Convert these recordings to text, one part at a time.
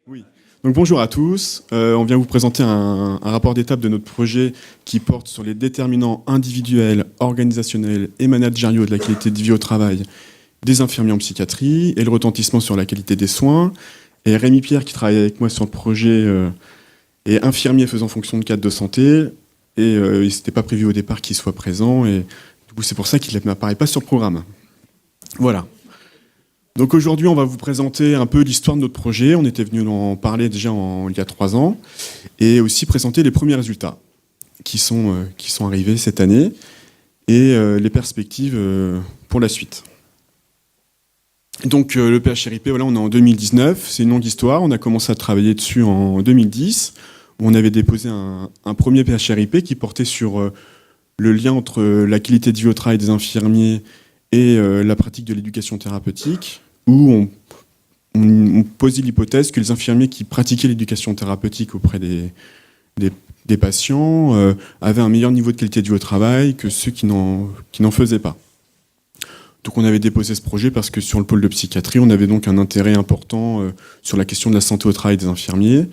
Oui. Donc bonjour à tous. On vient vous présenter un rapport d'étape de notre projet qui porte sur les déterminants individuels, organisationnels et managériaux de la qualité de vie au travail des infirmiers en psychiatrie et le retentissement sur la qualité des soins. Et Rémi Pierre, qui travaille avec moi sur le projet, est infirmier faisant fonction de cadre de santé. Et il s'était pas prévu au départ qu'il soit présent. Et du coup, c'est pour ça qu'il n'apparaît pas sur le programme. Voilà. Donc aujourd'hui, on va vous présenter un peu l'histoire de notre projet. On était venu en parler déjà il y a 3 ans, et aussi présenter les premiers résultats qui sont arrivés cette année, et les perspectives pour la suite. Donc le PHRIP, voilà, on est en 2019, c'est une longue histoire. On a commencé à travailler dessus en 2010, où on avait déposé un premier PHRIP qui portait sur le lien entre la qualité de vie au travail des infirmiers et la pratique de l'éducation thérapeutique, où on posait l'hypothèse que les infirmiers qui pratiquaient l'éducation thérapeutique auprès des patients avaient un meilleur niveau de qualité de vie au travail que ceux qui n'en faisaient pas. Donc on avait déposé ce projet parce que sur le pôle de psychiatrie, on avait donc un intérêt important sur la question de la santé au travail des infirmiers.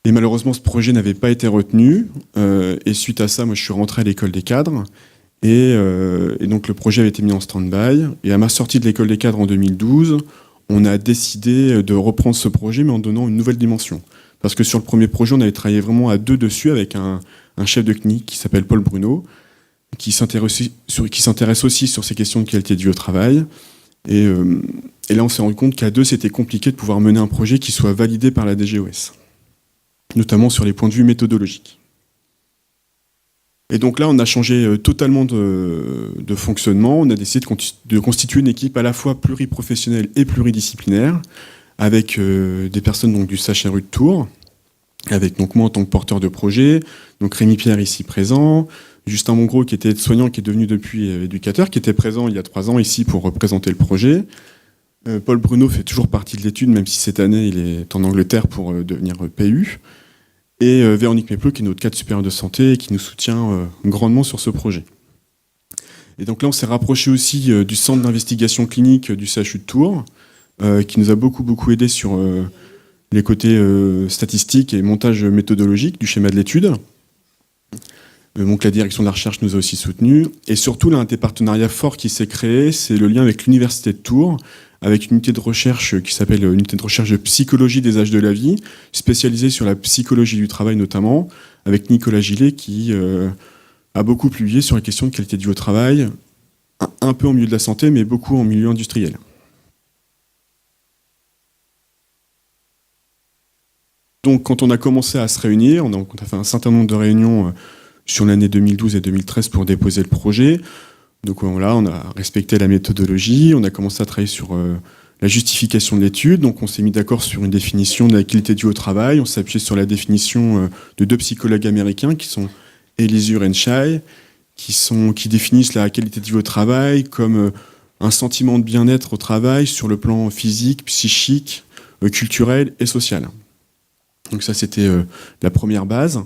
Et malheureusement, ce projet n'avait pas été retenu. Et suite à ça, moi, je suis rentré à l'école des cadres. Et donc le projet avait été mis en stand-by. Et à ma sortie de l'école des cadres en 2012, on a décidé de reprendre ce projet, mais en donnant une nouvelle dimension. Parce que sur le premier projet, on avait travaillé vraiment à deux dessus avec un chef de clinique qui s'appelle Paul Bruno, qui s'intéresse aussi sur ces questions de qualité de vie au travail. Et là, on s'est rendu compte qu'à deux, c'était compliqué de pouvoir mener un projet qui soit validé par la DGOS, notamment sur les points de vue méthodologiques. Et donc là, on a changé totalement de fonctionnement. On a décidé de constituer une équipe à la fois pluriprofessionnelle et pluridisciplinaire, avec des personnes donc, du CHRU de Tours, avec donc, moi en tant que porteur de projet, donc Rémi Pierre ici présent, Justin Mongros qui était aide-soignant, qui est devenu depuis éducateur, qui était présent il y a 3 ans ici pour représenter le projet. Paul Bruno fait toujours partie de l'étude, même si cette année il est en Angleterre pour devenir PU. Et Véronique Méplot, qui est notre cadre supérieur de santé et qui nous soutient grandement sur ce projet. Et donc là, on s'est rapproché aussi du centre d'investigation clinique du CHU de Tours, qui nous a beaucoup aidé sur les côtés statistiques et montage méthodologique du schéma de l'étude. Donc la direction de la recherche nous a aussi soutenus. Et surtout, là, un des partenariats forts qui s'est créé, c'est le lien avec l'Université de Tours, avec une unité de recherche qui s'appelle l'unité de recherche de psychologie des âges de la vie, spécialisée sur la psychologie du travail notamment, avec Nicolas Gillet qui a beaucoup publié sur les questions de qualité de vie au travail, un peu en milieu de la santé, mais beaucoup en milieu industriel. Donc quand on a commencé à se réunir, on a fait un certain nombre de réunions sur l'année 2012 et 2013 pour déposer le projet. Donc voilà, on a respecté la méthodologie, on a commencé à travailler sur la justification de l'étude, donc on s'est mis d'accord sur une définition de la qualité de vie au travail, on s'est appuyé sur la définition de 2 psychologues américains qui sont Elizur et Shai, qui définissent la qualité de vie au travail comme un sentiment de bien-être au travail sur le plan physique, psychique, culturel et social. Donc ça c'était la première base.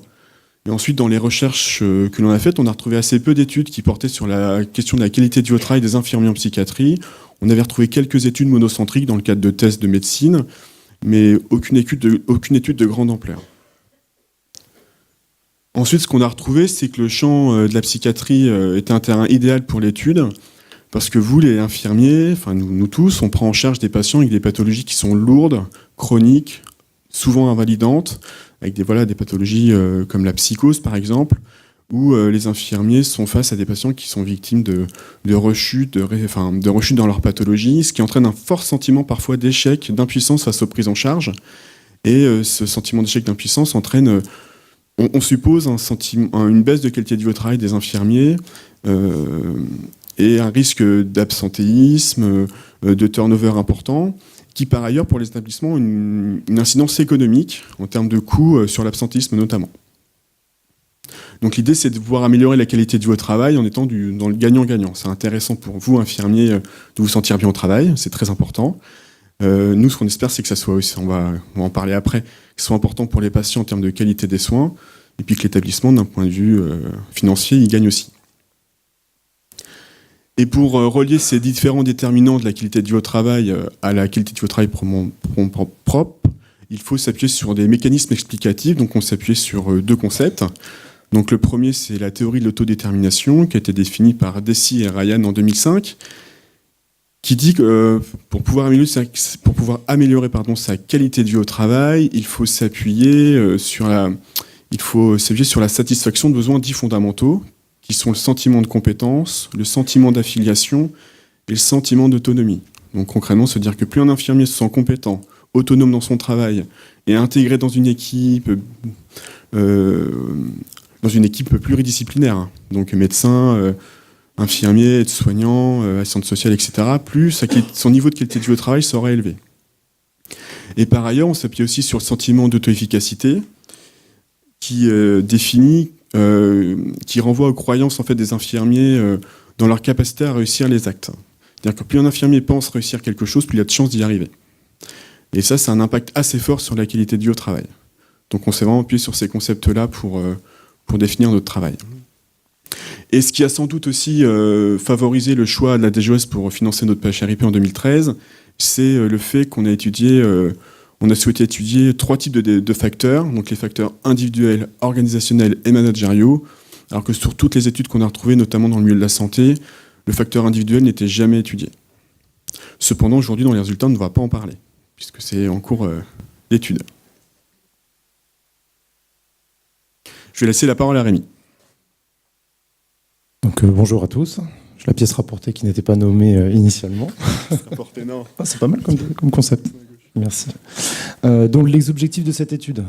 Et ensuite, dans les recherches que l'on a faites, on a retrouvé assez peu d'études qui portaient sur la question de la qualité de vie au travail des infirmiers en psychiatrie. On avait retrouvé quelques études monocentriques dans le cadre de tests de médecine, mais aucune étude de grande ampleur. Ensuite, ce qu'on a retrouvé, c'est que le champ de la psychiatrie était un terrain idéal pour l'étude, parce que vous, les infirmiers, enfin nous tous, on prend en charge des patients avec des pathologies qui sont lourdes, chroniques, souvent invalidantes, avec des pathologies comme la psychose par exemple, où les infirmiers sont face à des patients qui sont victimes de rechutes, de rechutes dans leur pathologie, ce qui entraîne un fort sentiment parfois d'échec, d'impuissance face aux prises en charge. Et ce sentiment d'échec, d'impuissance entraîne, on suppose, une baisse de qualité de vie au travail des infirmiers et un risque d'absentéisme, de turnover important, qui par ailleurs pour les établissements ont une incidence économique en termes de coûts sur l'absentéisme notamment. Donc l'idée c'est de pouvoir améliorer la qualité de vie au travail en étant dans le gagnant-gagnant. C'est intéressant pour vous, infirmiers, de vous sentir bien au travail, c'est très important. Nous, ce qu'on espère, c'est que ça soit aussi, on va en parler après, que ce soit important pour les patients en termes de qualité des soins, et puis que l'établissement, d'un point de vue financier, il gagne aussi. Et pour relier ces différents déterminants de la qualité de vie au travail à la qualité de vie au travail propre, il faut s'appuyer sur des mécanismes explicatifs. Donc on s'appuyait sur deux concepts. Donc le premier, c'est la théorie de l'autodétermination, qui a été définie par Deci et Ryan en 2005, qui dit que pour pouvoir améliorer sa qualité de vie au travail, il faut s'appuyer sur la satisfaction de besoins dits fondamentaux, qui sont le sentiment de compétence, le sentiment d'affiliation et le sentiment d'autonomie. Donc concrètement, se dire que plus un infirmier se sent compétent, autonome dans son travail et intégré dans une équipe pluridisciplinaire, hein. Donc médecin, infirmier, aide-soignant, assistante sociale, etc., plus son niveau de qualité de vie au travail sera élevé. Et par ailleurs, on s'appuie aussi sur le sentiment d'auto-efficacité qui renvoie aux croyances en fait, des infirmiers dans leur capacité à réussir les actes. C'est-à-dire que plus un infirmier pense réussir quelque chose, plus il a de chances d'y arriver. Et ça a un impact assez fort sur la qualité de vie au travail. Donc on s'est vraiment appuyé sur ces concepts-là pour définir notre travail. Et ce qui a sans doute aussi favorisé le choix de la DGOS pour financer notre PHRIP en 2013, c'est le fait qu'on a souhaité étudier 3 types de facteurs, donc les facteurs individuels, organisationnels et managériaux, alors que sur toutes les études qu'on a retrouvées, notamment dans le milieu de la santé, le facteur individuel n'était jamais étudié. Cependant, aujourd'hui, dans les résultats, on ne va pas en parler, puisque c'est en cours d'étude. Je vais laisser la parole à Rémi. Donc bonjour à tous. La pièce rapportée qui n'était pas nommée initialement. Rapportée, non. Ah, c'est pas mal comme concept. Merci. Donc les objectifs de cette étude,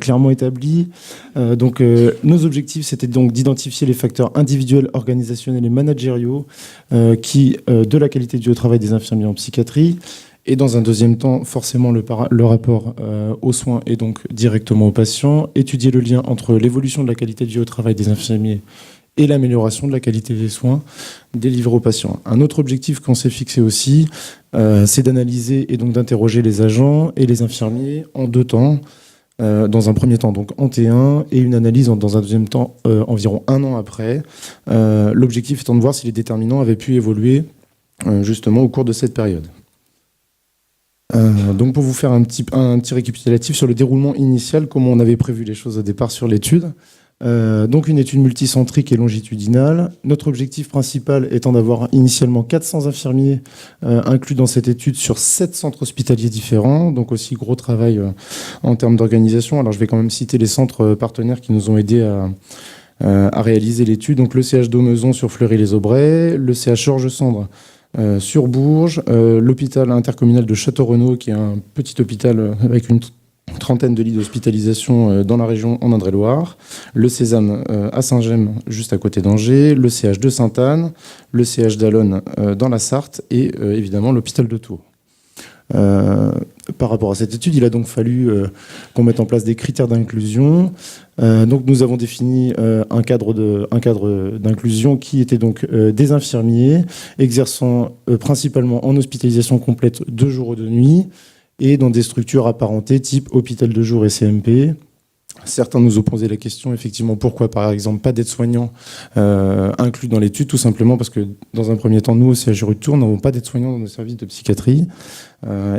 clairement établis. Nos objectifs, c'était donc d'identifier les facteurs individuels, organisationnels et managériaux de la qualité de vie au travail des infirmiers en psychiatrie. Et dans un deuxième temps, forcément, le rapport aux soins et donc directement aux patients. Étudier le lien entre l'évolution de la qualité de vie au travail des infirmiers et l'amélioration de la qualité des soins délivrés aux patients. Un autre objectif qu'on s'est fixé aussi, c'est d'analyser et donc d'interroger les agents et les infirmiers en 2 temps. Dans un premier temps, donc en T1, et une analyse dans un deuxième temps, environ 1 an après. L'objectif étant de voir si les déterminants avaient pu évoluer justement au cours de cette période. Donc pour vous faire un petit récapitulatif sur le déroulement initial, comment on avait prévu les choses au départ sur l'étude. Donc une étude multicentrique et longitudinale. Notre objectif principal étant d'avoir initialement 400 infirmiers inclus dans cette étude sur 7 centres hospitaliers différents, donc aussi gros travail en termes d'organisation. Alors je vais quand même citer les centres partenaires qui nous ont aidés à réaliser l'étude. Donc le CH d'Aumeuzon sur Fleury-les-Aubrais, le CH Georges Sandre sur Bourges, l'hôpital intercommunal de Château-Renaud, qui est un petit hôpital avec une 30aine de lits d'hospitalisation dans la région en Indre-et-Loire, le Sésame à Saint-Gemme, juste à côté d'Angers, le CH de Sainte-Anne, le CH d'Allonne dans la Sarthe et évidemment l'hôpital de Tours. Par rapport à cette étude, il a donc fallu qu'on mette en place des critères d'inclusion. Donc nous avons défini un cadre d'inclusion qui était donc des infirmiers exerçant principalement en hospitalisation complète 2 jours et 2 nuits et dans des structures apparentées type hôpital de jour et CMP. Certains nous ont posé la question, effectivement, pourquoi, par exemple, pas d'aide-soignants inclus dans l'étude, tout simplement parce que, dans un premier temps, nous, au CHU de Tours, n'avons pas d'aide-soignants dans nos services de psychiatrie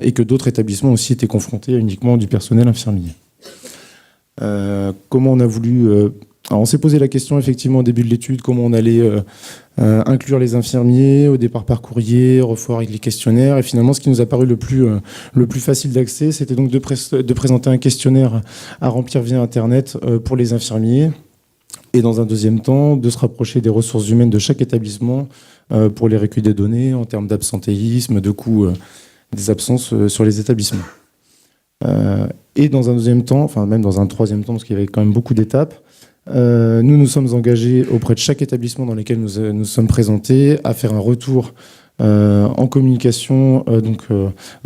et que d'autres établissements aussi étaient confrontés à uniquement du personnel infirmier. Comment on a voulu... Alors on s'est posé la question, effectivement, au début de l'étude, comment on allait inclure les infirmiers au départ par courrier, revoir avec les questionnaires. Et finalement, ce qui nous a paru le plus facile d'accès, c'était donc de présenter un questionnaire à remplir via Internet pour les infirmiers. Et dans un deuxième temps, de se rapprocher des ressources humaines de chaque établissement pour les recueils des données en termes d'absentéisme, de coûts des absences sur les établissements. Et dans un deuxième temps, enfin même dans un troisième temps, parce qu'il y avait quand même beaucoup d'étapes, nous nous sommes engagés auprès de chaque établissement dans lequel nous sommes présentés à faire un retour en communication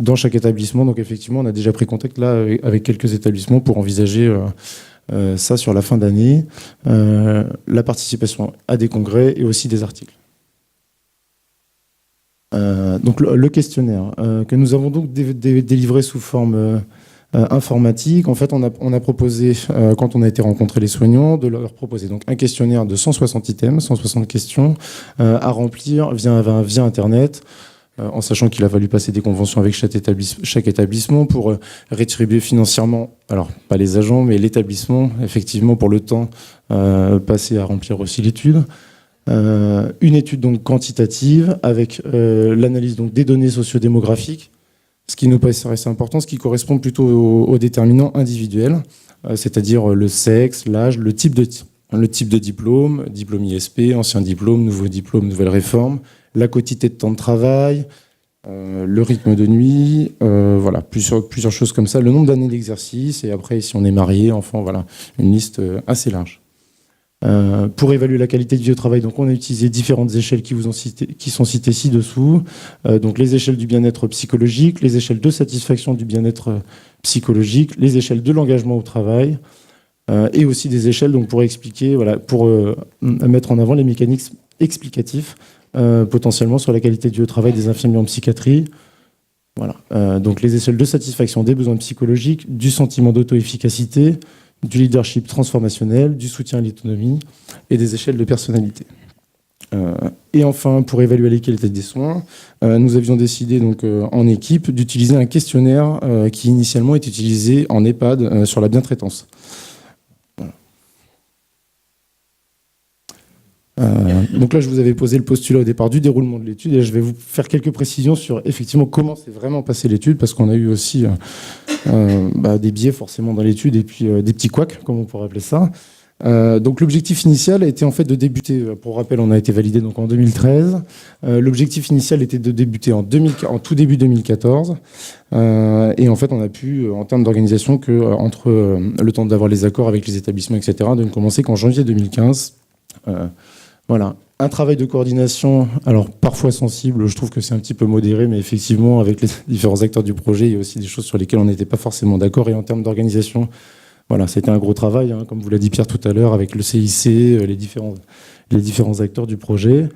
dans chaque établissement. Donc effectivement, on a déjà pris contact là avec quelques établissements pour envisager ça sur la fin d'année, la participation à des congrès et aussi des articles. Donc le questionnaire que nous avons donc délivré sous forme informatique. En fait, on a proposé, quand on a été rencontrer les soignants, de leur proposer donc un questionnaire de 160 items, 160 questions à remplir via Internet. en sachant qu'il a fallu passer des conventions avec chaque établissement pour rétribuer financièrement, alors pas les agents, mais l'établissement, effectivement, pour le temps passé à remplir aussi l'étude. Une étude donc quantitative avec l'analyse donc des données sociodémographiques, ce qui nous paraissait important, ce qui correspond plutôt aux déterminants individuels, c'est-à-dire le sexe, l'âge, le type de diplôme, diplôme ISP, ancien diplôme, nouveau diplôme, nouvelle réforme, la quantité de temps de travail, le rythme de nuit, voilà, plusieurs choses comme ça, le nombre d'années d'exercice, et après, si on est marié, enfant, voilà, une liste assez large. Pour évaluer la qualité de vie au travail, donc on a utilisé différentes échelles qui sont citées ci-dessous. Donc les échelles du bien-être psychologique, les échelles de satisfaction du bien-être psychologique, les échelles de l'engagement au travail, et aussi des échelles donc pour expliquer, voilà, pour mettre en avant les mécanismes explicatifs potentiellement sur la qualité de vie au travail des infirmiers en psychiatrie. Voilà. Donc les échelles de satisfaction des besoins psychologiques, du sentiment d'auto-efficacité, du leadership transformationnel, du soutien à l'autonomie et des échelles de personnalité. Et enfin, pour évaluer la qualité des soins, nous avions décidé donc, en équipe d'utiliser un questionnaire qui initialement était utilisé en EHPAD sur la bientraitance. Donc là, je vous avais posé le postulat au départ du déroulement de l'étude et je vais vous faire quelques précisions sur effectivement comment s'est vraiment passée l'étude, parce qu'on a eu aussi des biais forcément dans l'étude et puis des petits couacs, comme on pourrait appeler ça. Donc l'objectif initial était en fait de débuter, pour rappel, on a été validé donc en 2013. L'objectif initial était de débuter en tout début 2014. Et en fait, on a pu, en termes d'organisation, que entre le temps d'avoir les accords avec les établissements, etc., de ne commencer qu'en janvier 2015. Voilà, un travail de coordination, alors parfois sensible, je trouve que c'est un petit peu modéré, mais effectivement, avec les différents acteurs du projet, il y a aussi des choses sur lesquelles on n'était pas forcément d'accord. Et en termes d'organisation, voilà, c'était un gros travail, hein, comme vous l'a dit Pierre tout à l'heure, avec le CIC, les différents acteurs du projet.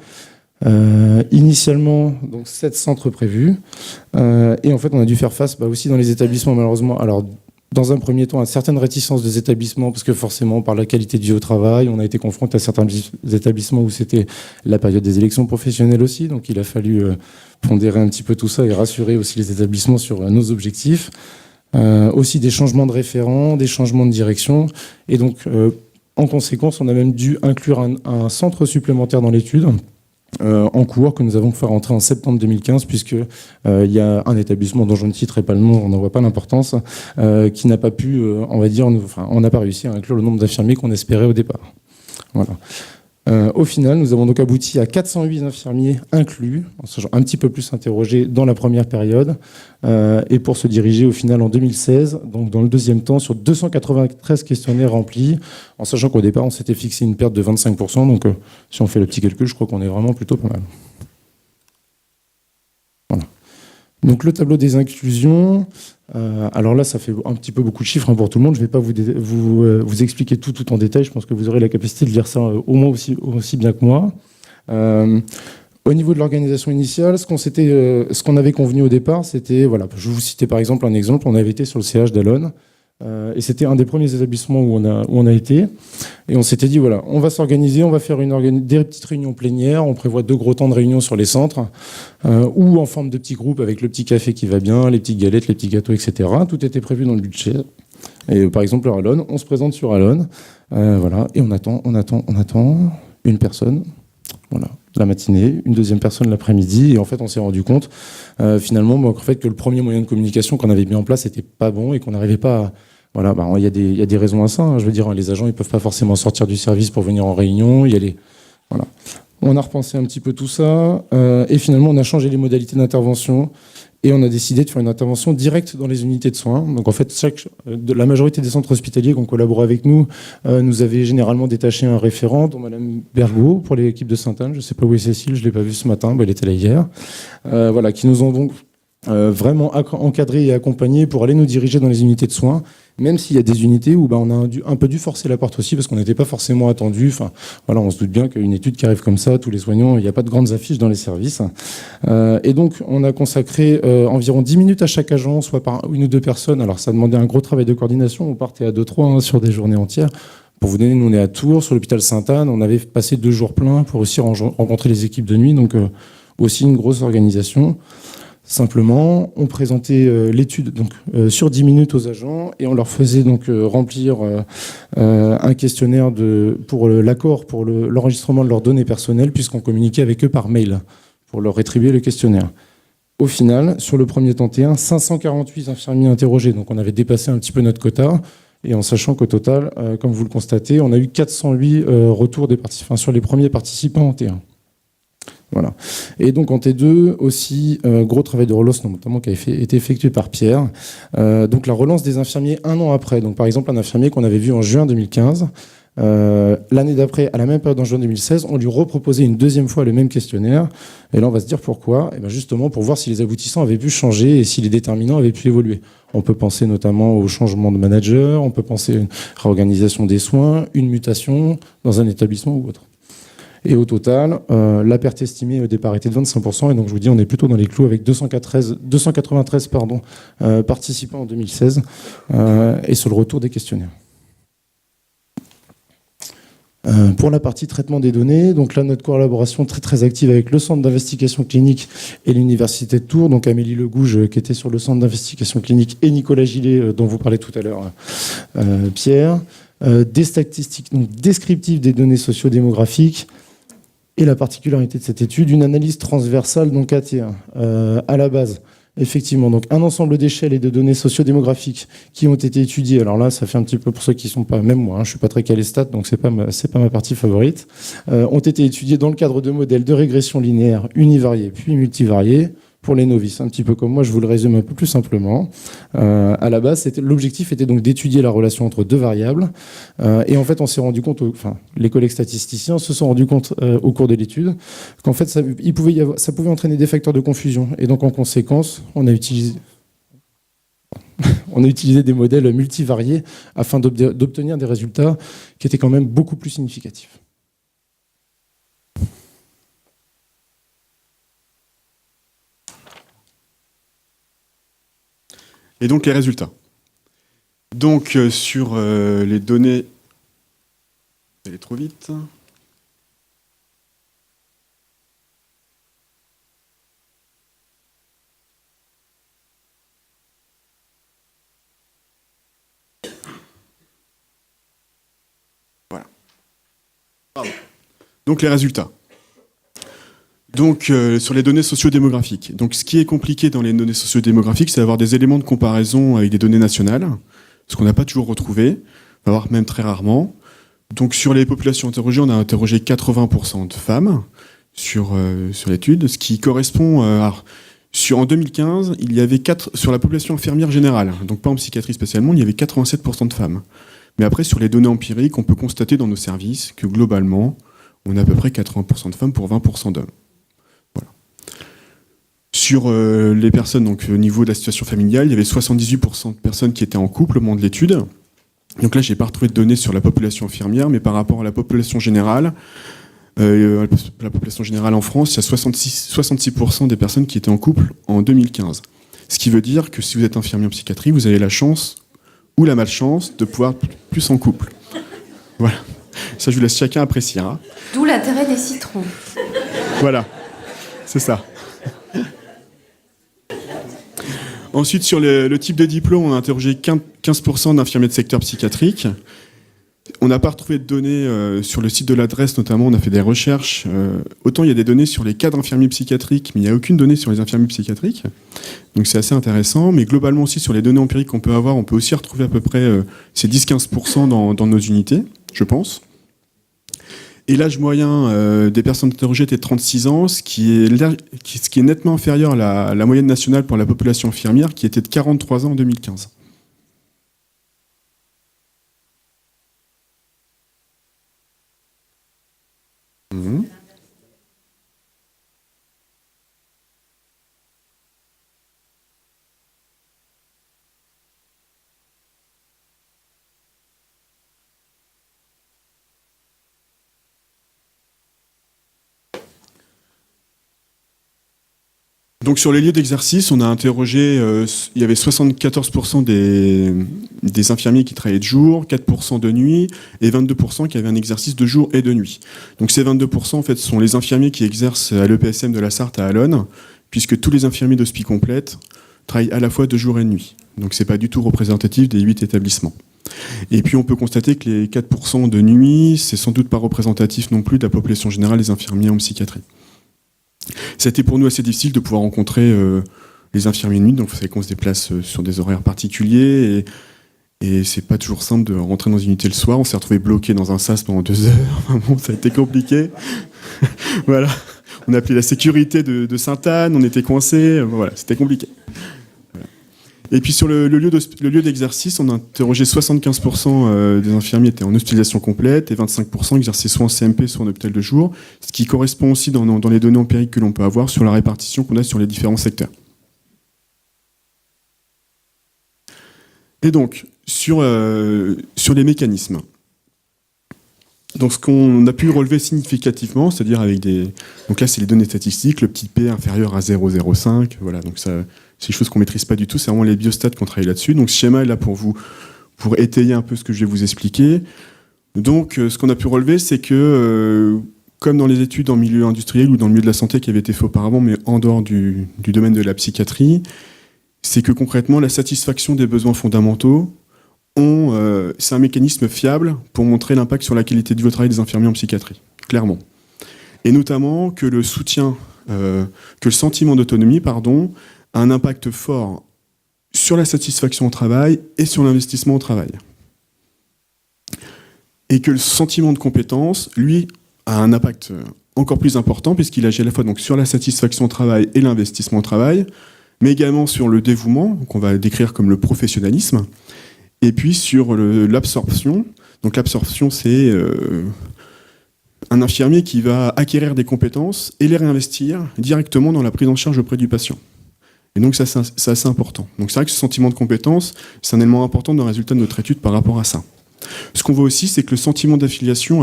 Initialement, donc 7 centres prévus. Et en fait, on a dû faire face aussi dans les établissements, malheureusement. Alors, dans un premier temps, à certaines réticences des établissements, parce que forcément, par la qualité de vie au travail, on a été confronté à certains établissements où c'était la période des élections professionnelles aussi, donc il a fallu pondérer un petit peu tout ça et rassurer aussi les établissements sur nos objectifs. Aussi des changements de référents, des changements de direction, et donc, en conséquence, on a même dû inclure un centre supplémentaire dans l'étude, en cours, que nous avons fait rentrer en septembre 2015, puisque il y a un établissement dont je ne citerai pas le nom, on n'en voit pas l'importance, qui n'a pas pu, on va dire, on n'a pas réussi à inclure le nombre d'infirmiers qu'on espérait au départ. Voilà. Au final, nous avons donc abouti à 408 infirmiers inclus, un petit peu plus interrogés dans la première période, et pour se diriger au final en 2016, donc dans le deuxième temps, sur 293 questionnaires remplis, en sachant qu'au départ, on s'était fixé une perte de 25%, donc si on fait le petit calcul, je crois qu'on est vraiment plutôt pas mal. Voilà. Donc le tableau des inclusions, alors là, ça fait un petit peu beaucoup de chiffres pour tout le monde. Je ne vais pas vous expliquer tout en détail. Je pense que vous aurez la capacité de lire ça au moins aussi bien que moi. Au niveau de l'organisation initiale, ce qu'on avait convenu au départ, c'était, voilà, je vais vous citer par exemple un exemple. On avait été sur le CH d'Alonne. Et c'était un des premiers établissements où on a été. Et on s'était dit, voilà, on va s'organiser, on va faire des petites réunions plénières. On prévoit 2 gros temps de réunion sur les centres, ou en forme de petits groupes avec le petit café qui va bien, les petites galettes, les petits gâteaux, etc. Tout était prévu dans le budget. Et par exemple, à Alonne, on se présente sur Alonne, voilà, et on attend une personne, voilà, la matinée, une deuxième personne l'après-midi, et en fait, on s'est rendu compte, finalement, en fait, que le premier moyen de communication qu'on avait mis en place n'était pas bon et qu'on n'arrivait pas à... Voilà, il y a des raisons à ça, hein, je veux dire, les agents, ils peuvent pas forcément sortir du service pour venir en réunion, voilà. On a repensé un petit peu tout ça, et finalement, on a changé les modalités d'intervention, et on a décidé de faire une intervention directe dans les unités de soins. Donc en fait, la majorité des centres hospitaliers qui ont collaboré avec nous nous avaient généralement détaché un référent, dont Madame Bergot, pour l'équipe de Sainte-Anne. Je ne sais pas où est Cécile, je ne l'ai pas vue ce matin, elle était là hier. Voilà, qui nous ont donc vraiment encadrés et accompagnés pour aller nous diriger dans les unités de soins, même s'il y a des unités où on a un peu dû forcer la porte aussi parce qu'on n'était pas forcément attendu. Enfin, voilà, on se doute bien qu'une étude qui arrive comme ça, tous les soignants, il n'y a pas de grandes affiches dans les services. Et donc, on a consacré environ 10 minutes à chaque agent, soit par une ou deux personnes. Alors, ça demandait un gros travail de coordination. On partait à 2-3 sur des journées entières. Pour vous donner, nous, on est à Tours, sur l'hôpital Sainte-Anne. On avait passé 2 jours pleins pour aussi rencontrer les équipes de nuit. Donc, aussi une grosse organisation. Simplement, on présentait l'étude donc sur 10 minutes aux agents et on leur faisait donc remplir un questionnaire pour l'accord pour l'enregistrement de leurs données personnelles, puisqu'on communiquait avec eux par mail pour leur rétribuer le questionnaire. Au final, sur le premier temps T1, 548 infirmiers interrogés, donc on avait dépassé un petit peu notre quota, et en sachant qu'au total, comme vous le constatez, on a eu 408 retours des participants, sur les premiers participants en T1. Voilà. Et donc en T2 aussi, gros travail de relance notamment qui a été effectué par Pierre. Donc la relance des infirmiers un an après. Donc par exemple un infirmier qu'on avait vu en juin 2015, l'année d'après, à la même période en juin 2016, on lui reproposait une deuxième fois le même questionnaire. Et là on va se dire pourquoi. Et bien justement pour voir si les aboutissants avaient pu changer et si les déterminants avaient pu évoluer. On peut penser notamment au changement de manager, on peut penser à une réorganisation des soins, une mutation dans un établissement ou autre. Et au total, la perte estimée au départ était de 25%. Et donc, je vous dis, on est plutôt dans les clous avec 293 participants en 2016 et sur le retour des questionnaires. Pour la partie traitement des données, donc là, notre collaboration très, très active avec le Centre d'investigation clinique et l'Université de Tours. Donc, Amélie Legouge, qui était sur le Centre d'investigation clinique, et Nicolas Gillet, dont vous parlez tout à l'heure, Pierre. Des statistiques donc, descriptives des données sociodémographiques. Et la particularité de cette étude, une analyse transversale donc AT1 à la base. Effectivement, donc un ensemble d'échelles et de données sociodémographiques qui ont été étudiées. Alors là, ça fait un petit peu pour ceux qui sont pas, même moi, je suis pas très calé stats, donc c'est pas ma partie favorite. Ont été étudiées dans le cadre de modèles de régression linéaire univariés puis multivariés. Pour les novices, un petit peu comme moi, je vous le résume un peu plus simplement. À la base, l'objectif était donc d'étudier la relation entre deux variables. Et en fait, on s'est rendu compte, les collègues statisticiens se sont rendus compte au cours de l'étude qu'en fait, ça pouvait entraîner des facteurs de confusion. Et donc, en conséquence, on a utilisé des modèles multivariés afin d'obtenir des résultats qui étaient quand même beaucoup plus significatifs. Et donc les résultats. Donc sur les données... Je vais aller trop vite. Voilà. Pardon. Donc les résultats. Donc sur les données sociodémographiques. Donc ce qui est compliqué dans les données sociodémographiques, c'est d'avoir des éléments de comparaison avec des données nationales, ce qu'on n'a pas toujours retrouvé, voire même très rarement. Donc sur les populations interrogées, on a interrogé 80% de femmes sur l'étude, ce qui correspond en 2015, il y avait sur la population infirmière générale, donc pas en psychiatrie spécialement, il y avait 87% de femmes. Mais après, sur les données empiriques, on peut constater dans nos services que globalement, on a à peu près 80% de femmes pour 20% d'hommes. Voilà. Sur les personnes, donc au niveau de la situation familiale, il y avait 78% de personnes qui étaient en couple au moment de l'étude. Donc là, je n'ai pas retrouvé de données sur la population infirmière, mais par rapport à la population générale, la population générale en France, il y a 66% des personnes qui étaient en couple en 2015. Ce qui veut dire que si vous êtes infirmier en psychiatrie, vous avez la chance ou la malchance de pouvoir être plus en couple. Voilà. Ça, je vous laisse chacun apprécier. Hein. D'où l'intérêt des citrons. Voilà. C'est ça. Ensuite, sur le type de diplôme, on a interrogé 15% d'infirmiers de secteur psychiatrique. On n'a pas retrouvé de données sur le site de l'adresse, notamment, on a fait des recherches. Autant il y a des données sur les cadres infirmiers psychiatriques, mais il n'y a aucune donnée sur les infirmiers psychiatriques. Donc c'est assez intéressant. Mais globalement aussi, sur les données empiriques qu'on peut avoir, on peut aussi retrouver à peu près ces 10-15% dans nos unités, je pense. Et l'âge moyen des personnes interrogées était de 36 ans, ce qui est nettement inférieur à la moyenne nationale pour la population infirmière, qui était de 43 ans en 2015. Donc sur les lieux d'exercice, on a interrogé, il y avait 74% des infirmiers qui travaillaient de jour, 4% de nuit et 22% qui avaient un exercice de jour et de nuit. Donc ces 22% en fait sont les infirmiers qui exercent à l'EPSM de la Sarthe à Allonne, puisque tous les infirmiers d'Hospi Complète travaillent à la fois de jour et de nuit. Donc c'est pas du tout représentatif des 8 établissements. Et puis on peut constater que les 4% de nuit, c'est sans doute pas représentatif non plus de la population générale des infirmiers en psychiatrie. C'était pour nous assez difficile de pouvoir rencontrer les infirmiers de nuit, donc vous savez qu'on se déplace sur des horaires particuliers et c'est pas toujours simple de rentrer dans une unité le soir. On s'est retrouvé bloqué dans un sas pendant 2 heures. Bon, ça a été compliqué. Voilà. On a appelé la sécurité de Sainte-Anne, on était coincés. Voilà, c'était compliqué. Voilà. Et puis sur le lieu d'exercice, on a interrogé 75% des infirmiers étaient en hospitalisation complète et 25% exerçaient soit en CMP, soit en hôpital de jour, ce qui correspond aussi dans les données empiriques que l'on peut avoir sur la répartition qu'on a sur les différents secteurs. Et donc, sur les mécanismes. Donc, ce qu'on a pu relever significativement, c'est-à-dire avec des... Donc là, c'est les données statistiques, le petit p inférieur à 0,05, voilà, donc ça... C'est des choses qu'on ne maîtrise pas du tout, c'est vraiment les biostats qu'on travaille là-dessus. Donc ce schéma est là pour étayer un peu ce que je vais vous expliquer. Donc ce qu'on a pu relever, c'est que, comme dans les études en milieu industriel ou dans le milieu de la santé qui avaient été fait auparavant, mais en dehors du domaine de la psychiatrie, c'est que concrètement, la satisfaction des besoins fondamentaux, c'est un mécanisme fiable pour montrer l'impact sur la qualité du travail des infirmiers en psychiatrie, clairement. Et notamment que le soutien, que le sentiment d'autonomie, a un impact fort sur la satisfaction au travail et sur l'investissement au travail. Et que le sentiment de compétence, lui, a un impact encore plus important puisqu'il agit à la fois donc, sur la satisfaction au travail et l'investissement au travail, mais également sur le dévouement, qu'on va décrire comme le professionnalisme, et puis sur l'absorption. Donc l'absorption, c'est un infirmier qui va acquérir des compétences et les réinvestir directement dans la prise en charge auprès du patient. Et donc ça, c'est assez important. Donc c'est vrai que ce sentiment de compétence, c'est un élément important dans le résultat de notre étude par rapport à ça. Ce qu'on voit aussi, c'est que le sentiment d'affiliation,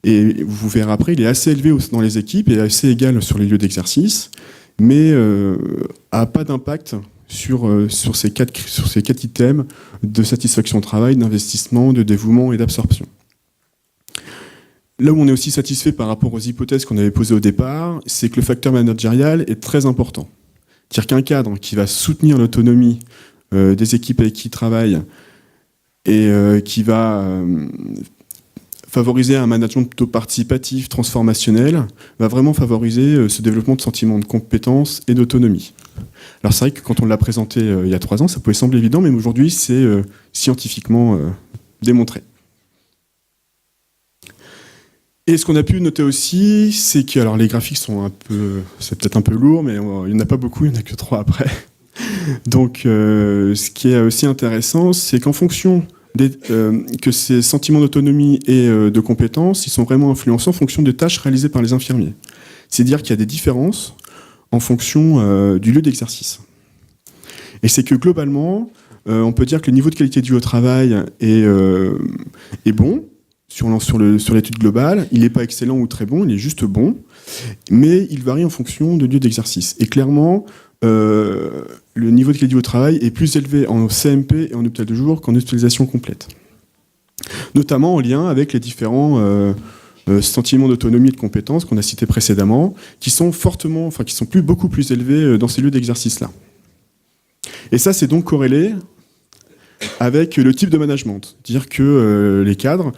et vous verrez après, il est assez élevé dans les équipes et assez égal sur les lieux d'exercice, mais n'a pas d'impact sur ces quatre items de satisfaction au travail, d'investissement, de dévouement et d'absorption. Là où on est aussi satisfait par rapport aux hypothèses qu'on avait posées au départ, c'est que le facteur managérial est très important. C'est-à-dire qu'un cadre qui va soutenir l'autonomie des équipes avec qui il travaille et qui va favoriser un management plutôt participatif, transformationnel, va vraiment favoriser ce développement de sentiments de compétence et d'autonomie. Alors c'est vrai que quand on l'a présenté il y a 3 ans, ça pouvait sembler évident, mais aujourd'hui c'est scientifiquement démontré. Et ce qu'on a pu noter aussi, c'est que alors les graphiques sont c'est peut-être un peu lourd, mais il n'y en a pas beaucoup, il n'y en a que 3 après. Donc ce qui est aussi intéressant, c'est qu'en fonction que ces sentiments d'autonomie et de compétence, ils sont vraiment influencés en fonction des tâches réalisées par les infirmiers. C'est-à-dire qu'il y a des différences en fonction du lieu d'exercice. Et c'est que globalement, on peut dire que le niveau de qualité de vie au travail est bon, sur l'étude globale. Il n'est pas excellent ou très bon, il est juste bon, mais il varie en fonction de lieu d'exercice. Et clairement, le niveau de qualité au travail est plus élevé en CMP et en hôpital de jour qu'en hospitalisation complète. Notamment en lien avec les différents sentiments d'autonomie et de compétence qu'on a cités précédemment, qui sont beaucoup plus élevés dans ces lieux d'exercice-là. Et ça, c'est donc corrélé avec le type de management. Dire que les cadres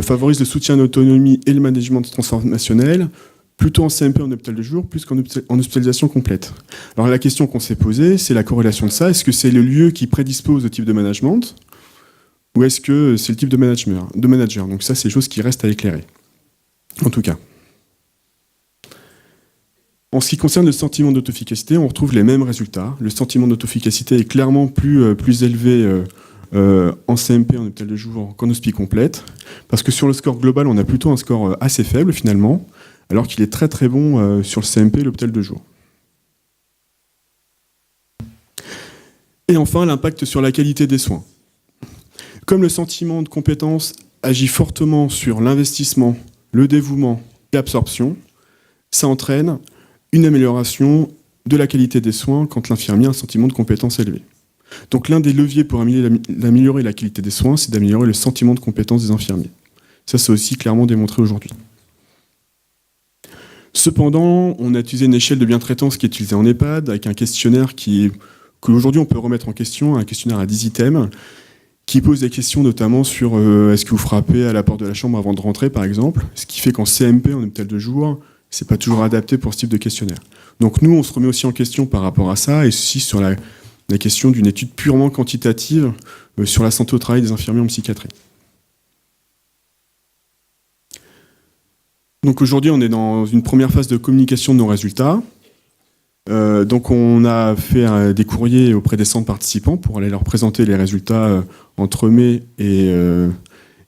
favorisent le soutien à l'autonomie et le management transformationnel plutôt en CMP en hôpital de jour, plus qu'en hospitalisation complète. Alors la question qu'on s'est posée, c'est la corrélation de ça. Est-ce que c'est le lieu qui prédispose au type de management ou est-ce que c'est le type de manager? Donc ça, c'est des choses qui restent à éclairer. En tout cas. En ce qui concerne le sentiment d'auto-efficacité, on retrouve les mêmes résultats. Le sentiment d'auto-efficacité est clairement plus élevé en CMP, en hôpital de jour, qu'en hospi complète, parce que sur le score global, on a plutôt un score assez faible finalement, alors qu'il est très très bon sur le CMP et l'hôpital de jour. Et enfin, l'impact sur la qualité des soins. Comme le sentiment de compétence agit fortement sur l'investissement, le dévouement et l'absorption, ça entraîne une amélioration de la qualité des soins quand l'infirmier a un sentiment de compétence élevé. Donc l'un des leviers pour améliorer la qualité des soins, c'est d'améliorer le sentiment de compétence des infirmiers. Ça, c'est aussi clairement démontré aujourd'hui. Cependant, on a utilisé une échelle de bientraitance qui est utilisée en EHPAD, avec un questionnaire qu'aujourd'hui on peut remettre en question, un questionnaire à 10 items, qui pose des questions notamment sur est-ce que vous frappez à la porte de la chambre avant de rentrer, par exemple, ce qui fait qu'en CMP, en hôpital de jour, c'est pas toujours adapté pour ce type de questionnaire. Donc nous, on se remet aussi en question par rapport à ça, et aussi sur la question d'une étude purement quantitative sur la santé au travail des infirmiers en psychiatrie. Donc aujourd'hui, on est dans une première phase de communication de nos résultats. Donc on a fait des courriers auprès des centres participants pour aller leur présenter les résultats entre mai et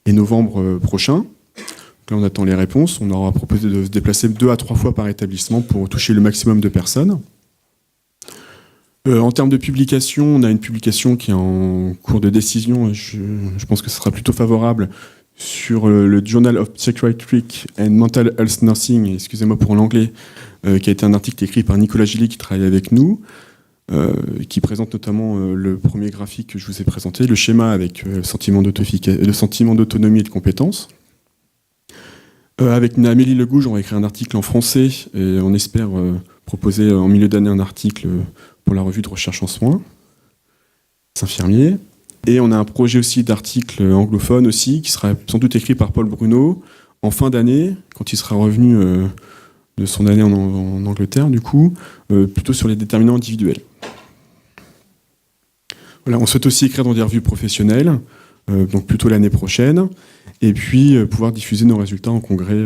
novembre prochain. Donc là, on attend les réponses. On leur a proposé de se déplacer 2 à 3 fois par établissement pour toucher le maximum de personnes. En termes de publication, on a une publication qui est en cours de décision. Je pense que ce sera plutôt favorable sur le Journal of Psychiatric and Mental Health Nursing, excusez-moi pour l'anglais, qui a été un article écrit par Nicolas Gilly qui travaille avec nous, qui présente notamment le premier graphique que je vous ai présenté, le schéma avec le sentiment d'autonomie et de compétence. Avec Amélie Legouge, on va écrire un article en français et on espère proposer en milieu d'année un article pour la revue de recherche en soins, des infirmiers. Et on a un projet aussi d'article anglophone aussi, qui sera sans doute écrit par Paul Bruno en fin d'année, quand il sera revenu de son année en Angleterre, du coup, plutôt sur les déterminants individuels. Voilà, on souhaite aussi écrire dans des revues professionnelles, donc plutôt l'année prochaine, et puis pouvoir diffuser nos résultats en congrès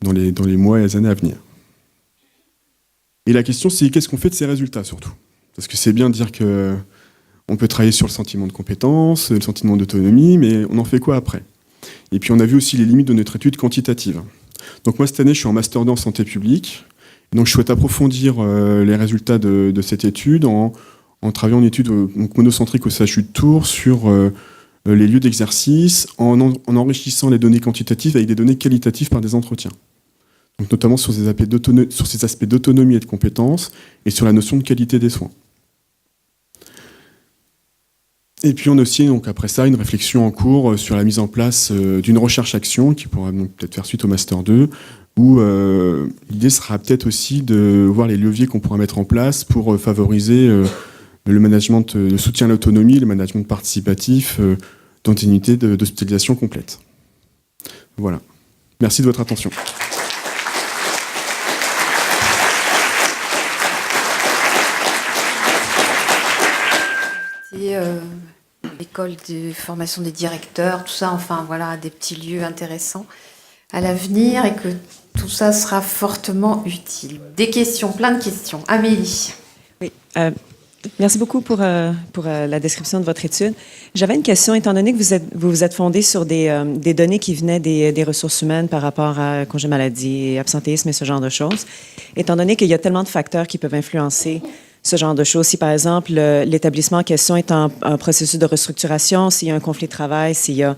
dans les mois et les années à venir. Et la question, c'est qu'est-ce qu'on fait de ces résultats, surtout ? Parce que c'est bien de dire que on peut travailler sur le sentiment de compétence, le sentiment d'autonomie, mais on en fait quoi après ? Et puis on a vu aussi les limites de notre étude quantitative. Donc moi cette année je suis en master 2 en santé publique, et donc je souhaite approfondir les résultats de cette étude en travaillant une étude monocentrique au CHU de Tours sur les lieux d'exercice, en enrichissant les données quantitatives avec des données qualitatives par des entretiens. Donc notamment sur ces aspects d'autonomie et de compétence, et sur la notion de qualité des soins. Et puis on a aussi, donc après ça, une réflexion en cours sur la mise en place d'une recherche-action qui pourra donc peut-être faire suite au Master 2, où l'idée sera peut-être aussi de voir les leviers qu'on pourra mettre en place pour favoriser le management, le soutien à l'autonomie, le management participatif dans une unité d'hospitalisation complète. Voilà. Merci de votre attention. L'école de formation des directeurs, tout ça, enfin voilà, des petits lieux intéressants à l'avenir et que tout ça sera fortement utile. Des questions, plein de questions. Amélie. Oui, merci beaucoup pour la description de votre étude. J'avais une question, étant donné que vous vous êtes fondé sur des données qui venaient des ressources humaines par rapport à congé maladie, absentéisme et ce genre de choses, étant donné qu'il y a tellement de facteurs qui peuvent influencer ce genre de choses. Si, par exemple, l'établissement en question est en processus de restructuration, s'il y a un conflit de travail, s'il y a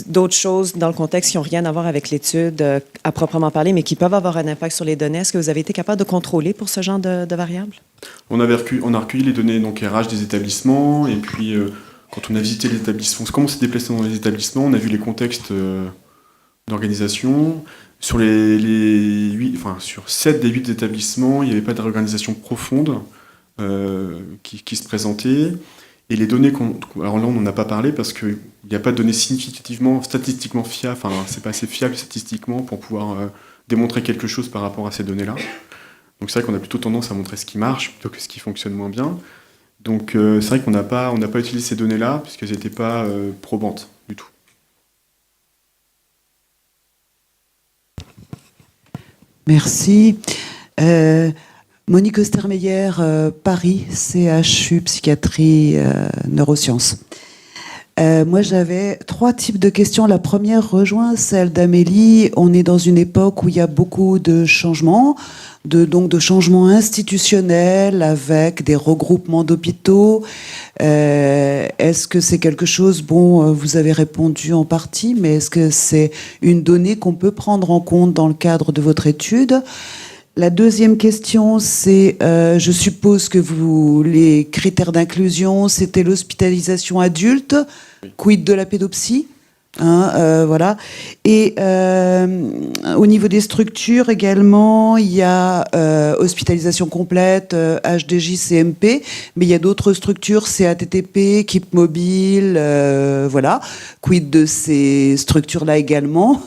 d'autres choses dans le contexte qui n'ont rien à voir avec l'étude à proprement parler, mais qui peuvent avoir un impact sur les données, est-ce que vous avez été capable de contrôler pour ce genre de variables? On a recueilli les données donc, RH des établissements, et puis quand on a visité les établissements, comment on s'est déplacé dans les établissements, on a vu les contextes d'organisation. Sur sur 7 des 8 établissements, il n'y avait pas de réorganisation profonde qui se présentait. Et les données alors là, on n'en a pas parlé parce qu'il n'y a pas de données statistiquement fiables, enfin, c'est pas assez fiable statistiquement pour pouvoir démontrer quelque chose par rapport à ces données-là. Donc c'est vrai qu'on a plutôt tendance à montrer ce qui marche plutôt que ce qui fonctionne moins bien. Donc c'est vrai qu'on n'a pas utilisé ces données-là puisqu'elles n'étaient pas probantes du tout. Merci. Monique Ostermeyer, Paris, CHU, psychiatrie, neurosciences. Moi, j'avais 3 types de questions. La première rejoint celle d'Amélie. On est dans une époque où il y a beaucoup de changements, donc de changements institutionnels avec des regroupements d'hôpitaux. Est-ce que c'est quelque chose, vous avez répondu en partie, mais est-ce que c'est une donnée qu'on peut prendre en compte dans le cadre de votre étude ? La deuxième question, c'est, je suppose que les critères d'inclusion, c'était l'hospitalisation adulte, quid de la pédopsie, hein, voilà. Et au niveau des structures également, il y a hospitalisation complète, HDJ, CMP, mais il y a d'autres structures, CATTP, Keep Mobile, voilà. Quid de ces structures-là également.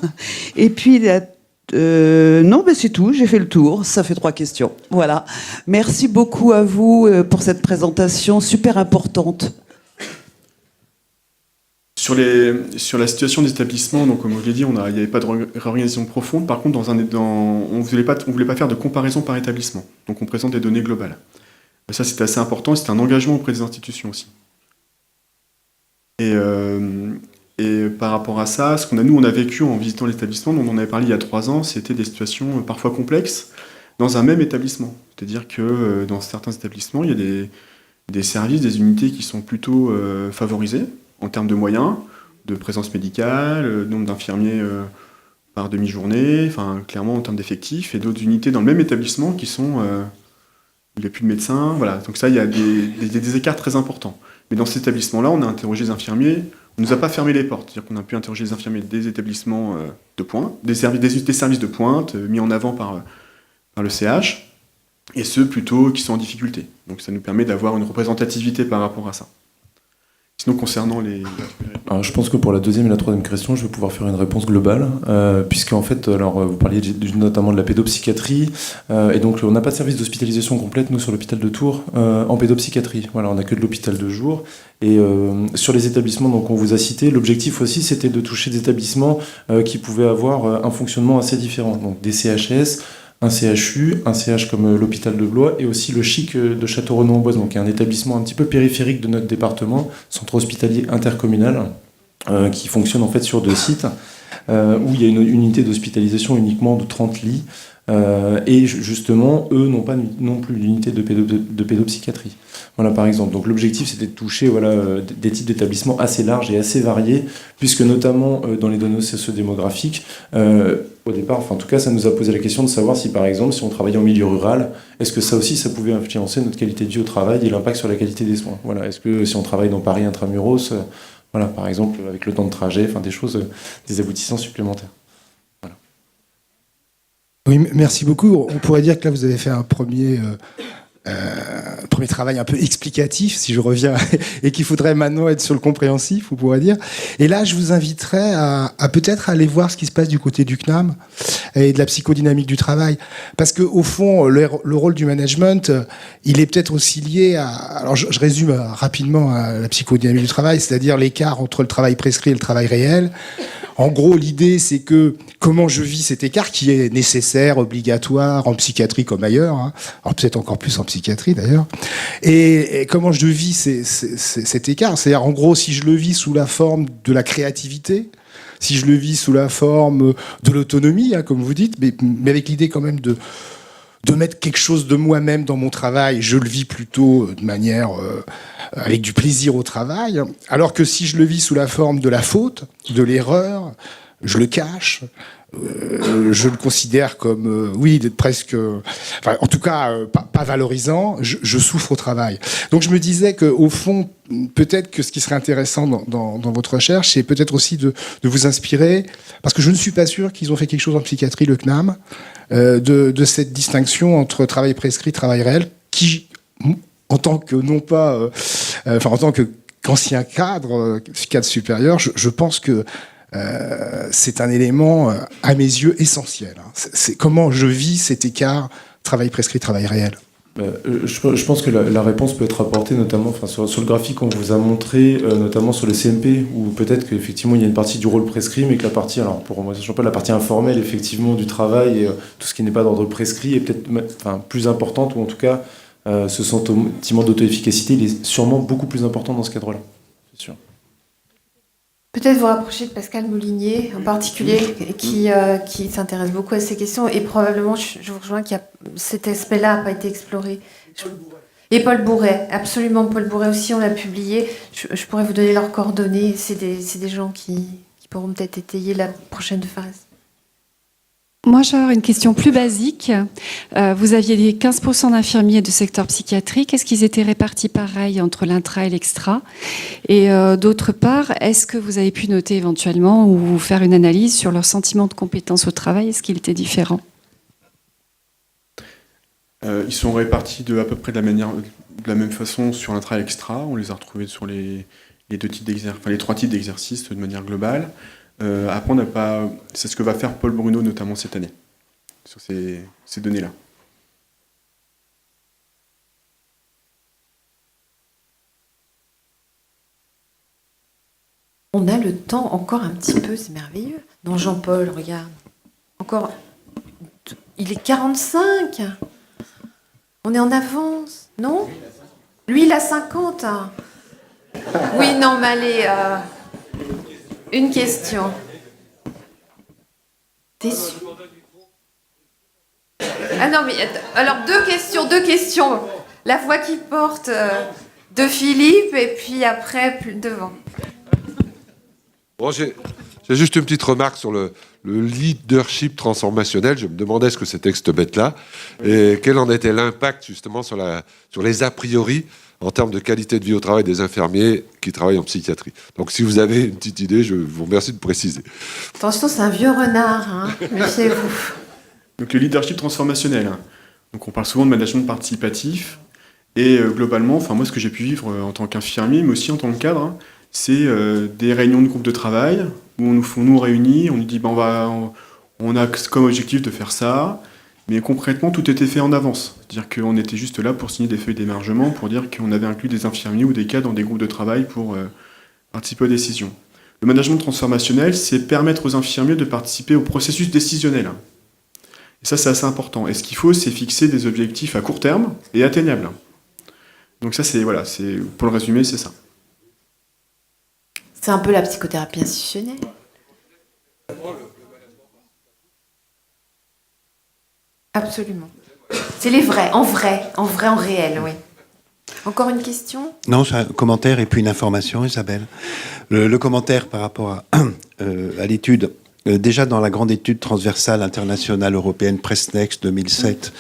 Et puis non, c'est tout, j'ai fait le tour, ça fait 3 questions. Voilà. Merci beaucoup à vous pour cette présentation super importante. Sur la situation des établissements, donc comme je l'ai dit, il n'y avait pas de réorganisation profonde. Par contre, on ne voulait pas faire de comparaison par établissement. Donc on présente des données globales. Et ça, c'était assez important, c'était un engagement auprès des institutions aussi. Et par rapport à ça, ce on a vécu en visitant l'établissement, dont on avait parlé il y a 3 ans, c'était des situations parfois complexes dans un même établissement. C'est-à-dire que dans certains établissements, il y a des services, des unités qui sont plutôt favorisées en termes de moyens, de présence médicale, nombre d'infirmiers par demi-journée, enfin clairement en termes d'effectifs, et d'autres unités dans le même établissement qui sont où il n'y a plus de médecins. Voilà. Donc ça, il y a des écarts très importants. Mais dans cet établissement-là, on a interrogé les infirmiers. On ne nous a pas fermé les portes. C'est-à-dire qu'on a pu interroger les infirmiers des établissements de pointe, des services de pointe mis en avant par le CH, et ceux plutôt qui sont en difficulté. Donc ça nous permet d'avoir une représentativité par rapport à ça. Sinon, concernant les... Alors, je pense que pour la deuxième et la troisième question, je vais pouvoir faire une réponse globale, puisque en fait, vous parliez notamment de la pédopsychiatrie, et donc on n'a pas de service d'hospitalisation complète, nous, sur l'hôpital de Tours, en pédopsychiatrie. Voilà, on n'a que de l'hôpital de jour. Et sur les établissements donc, qu'on vous a cités, l'objectif aussi, c'était de toucher des établissements qui pouvaient avoir un fonctionnement assez différent. Donc des CHS, un CHU, un CH comme l'hôpital de Blois, et aussi le CHIC de Château-Renaud-en-Boise, donc qui est un établissement un petit peu périphérique de notre département, centre hospitalier intercommunal, qui fonctionne en fait sur 2 sites, où il y a une unité d'hospitalisation uniquement de 30 lits, et justement, eux n'ont pas non plus l'unité de pédopsychiatrie. Voilà, par exemple. Donc l'objectif, c'était de toucher des types d'établissements assez larges et assez variés, puisque notamment dans les données socio-démographiques, au départ, enfin en tout cas, ça nous a posé la question de savoir si, par exemple, si on travaillait en milieu rural, est-ce que ça aussi, ça pouvait influencer notre qualité de vie au travail et l'impact sur la qualité des soins. Voilà. Est-ce que si on travaille dans Paris intramuros, voilà, par exemple, avec le temps de trajet, enfin des choses, des aboutissants supplémentaires. Voilà. Oui, merci beaucoup. On pourrait dire que là, vous avez fait un premier travail un peu explicatif, si je reviens, et qu'il faudrait maintenant être sur le compréhensif, on pourrait dire. Et là, je vous inviterais à peut-être aller voir ce qui se passe du côté du CNAM et de la psychodynamique du travail. Parce que au fond, le rôle du management, il est peut-être aussi lié à... Alors, je résume rapidement à la psychodynamique du travail, c'est-à-dire l'écart entre le travail prescrit et le travail réel. En gros, l'idée, c'est que comment je vis cet écart qui est nécessaire, obligatoire, en psychiatrie comme ailleurs, hein. Alors peut-être encore plus en psychiatrie d'ailleurs, et comment je vis cet écart. C'est-à-dire, en gros, si je le vis sous la forme de la créativité, si je le vis sous la forme de l'autonomie, hein, comme vous dites, mais avec l'idée quand même de mettre quelque chose de moi-même dans mon travail, je le vis plutôt de manière avec du plaisir au travail, alors que si je le vis sous la forme de la faute, de l'erreur, je le cache, je le considère comme, presque, enfin, en tout cas, pas valorisant, je souffre au travail. Donc je me disais qu'au fond, peut-être que ce qui serait intéressant dans votre recherche, c'est peut-être aussi de vous inspirer, parce que je ne suis pas sûr qu'ils ont fait quelque chose en psychiatrie, le CNAM, de cette distinction entre travail prescrit, travail réel, qui, en tant que en tant qu'ancien cadre supérieur, je pense que c'est un élément, à mes yeux, essentiel. C'est comment je vis cet écart travail prescrit, travail réel. Je pense que la réponse peut être apportée notamment sur le graphique qu'on vous a montré, notamment sur le CMP, où peut-être qu'effectivement il y a une partie du rôle prescrit, mais que la partie, alors pour moi, je sais pas, la partie informelle effectivement du travail et tout ce qui n'est pas d'ordre prescrit est peut-être plus importante, ou en tout cas ce sentiment d'auto-efficacité, il est sûrement beaucoup plus important dans ce cadre-là, c'est sûr. Peut-être vous rapprocher de Pascal Moulinier, en particulier, qui s'intéresse beaucoup à ces questions. Et probablement, je vous rejoins, cet aspect-là n'a pas été exploré. Et Paul Bourret, absolument. Paul Bourret aussi, on l'a publié. Je pourrais vous donner leurs coordonnées. C'est des gens qui pourront peut-être étayer la prochaine phase. Moi, j'ai une question plus basique. Vous aviez les 15% d'infirmiers de secteur psychiatrique. Est-ce qu'ils étaient répartis pareil entre l'intra et l'extra? Et d'autre part, est-ce que vous avez pu noter éventuellement ou faire une analyse sur leur sentiment de compétence au travail? Est-ce qu'il était différent? Ils sont répartis à peu près de la même façon sur l'intra et l'extra. On les a retrouvés sur les trois types d'exercices de manière globale. Après, c'est ce que va faire Paul Bruno, notamment cette année, sur ces données-là. On a le temps encore un petit peu, c'est merveilleux. Non, Jean-Paul, regarde. Encore. Il est 45. On est en avance, non? Lui, il a 50. Oui, non, mais allez. Une question. T'es sûr? Ah non, mais alors deux questions. La voix qui porte de Philippe et puis après plus devant. Bon, j'ai juste une petite remarque sur le leadership transformationnel. Je me demandais ce que c'était que cette bête-là et quel en était l'impact justement sur les a priori en termes de qualité de vie au travail des infirmiers qui travaillent en psychiatrie. Donc si vous avez une petite idée, je vous remercie de préciser. Attention, c'est un vieux renard, hein. Méfiez-vous. Donc le leadership transformationnel. Donc on parle souvent de management participatif. Et globalement, moi ce que j'ai pu vivre en tant qu'infirmier, mais aussi en tant que cadre, c'est des réunions de groupe de travail où on nous réunit, on nous dit on a comme objectif de faire ça. Mais concrètement, tout était fait en avance. C'est-à-dire qu'on était juste là pour signer des feuilles d'émargement, pour dire qu'on avait inclus des infirmiers ou des cadres dans des groupes de travail pour participer aux décisions. Le management transformationnel, c'est permettre aux infirmiers de participer au processus décisionnel. Et ça, c'est assez important. Et ce qu'il faut, c'est fixer des objectifs à court terme et atteignables. Donc ça, pour le résumer, c'est ça. C'est un peu la psychothérapie institutionnelle. Absolument. C'est les vrais, en réel, oui. Encore une question? Non, c'est un commentaire et puis une information, Isabelle. Le commentaire par rapport à l'étude, déjà dans la grande étude transversale internationale européenne Pressnext 2007,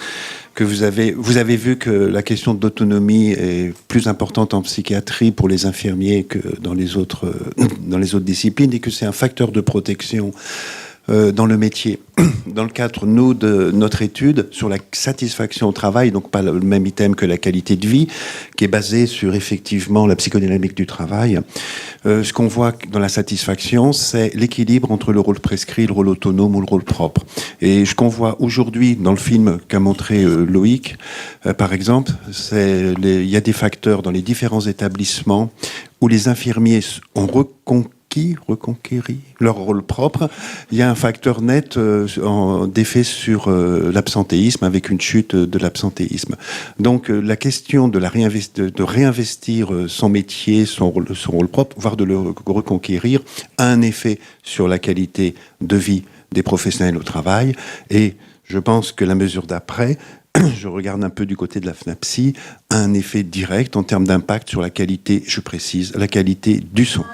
que vous avez vu que la question de l'autonomie est plus importante en psychiatrie pour les infirmiers que dans les autres disciplines et que c'est un facteur de protection dans le métier. Dans le cadre, nous, de notre étude sur la satisfaction au travail, donc pas le même item que la qualité de vie, qui est basé sur effectivement la psychodynamique du travail, ce qu'on voit dans la satisfaction, c'est l'équilibre entre le rôle prescrit, le rôle autonome ou le rôle propre. Et ce qu'on voit aujourd'hui dans le film qu'a montré Loïc, par exemple, il y a des facteurs dans les différents établissements où les infirmiers ont reconquérir leur rôle propre. Il y a un facteur net d'effet sur l'absentéisme avec une chute de l'absentéisme. Donc la question de réinvestir son métier, son rôle propre, voire de le reconquérir, a un effet sur la qualité de vie des professionnels au travail. Et je pense que la mesure d'après, je regarde un peu du côté de la FNAPSI, a un effet direct en termes d'impact sur la qualité, je précise, la qualité du son.